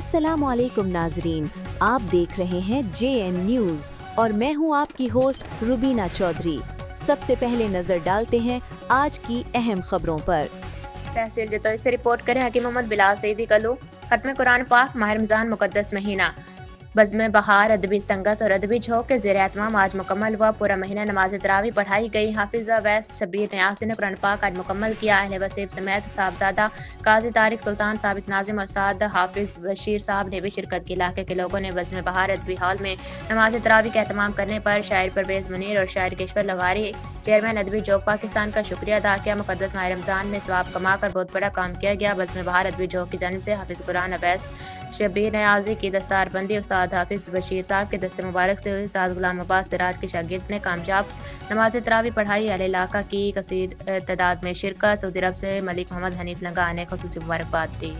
अस्सलामु अलैकुम नाजरीन, आप देख रहे हैं JN न्यूज़ और मैं हूं आपकी होस्ट रुबीना चौधरी। सबसे पहले नजर डालते हैं आज की अहम खबरों पर। तहसील जतोई से रिपोर्ट करें हकीम मोहम्मद बिलाल सईदी कलू। खत्म कुरान पाक माह रमज़ान मुकद्दस महीना बज़्म बहार अदबी संगत और अदबी झोंक के ज़ेर एहतमाम आज मुकम्मल हुआ। पूरा महीना नमाज तरावी पढ़ाई गई। हाफिज़ अवैस शब्बीर न्यासी ने कुरान पाक आज मुकम्मल किया। अहले वसीब समेत साहबजादा काजी तारिक सुल्तान साबित नाजिम और साद हाफिज़ बशीर साहब ने भी शिरकत की। इलाके के लोगों ने बज़्म बहार अदबी हॉल में नमाज तरावी का एहतमाम करने पर शायर परवेज़ मुनीर और शायर केशवर लगारी चेयरमैन अदबी झोंक पाकिस्तान का शुक्रिया अदा किया। मुकद्दस माह रमज़ान में सवाब कमा कर बहुत बड़ा काम किया गया। बज़्म बहार अदबी झोंक की जानिब से हाफिज़ कुरान अवैस शब्बीर न्याज़ी की दस्तारबंदी उस्ताद हाफिज़ बशीर साहब के दस्ते मुबारक से हुई। उस्ताद गुलाम अब्बास सिराज के शागिर्द ने कामयाब नमाज तरावी पढ़ाई। अहले इलाका की कसीर तादाद में शिरकत। सऊदी अरब से मलिक मोहम्मद हनीफ लंगा ने खुसूसी मुबारकबाद दी।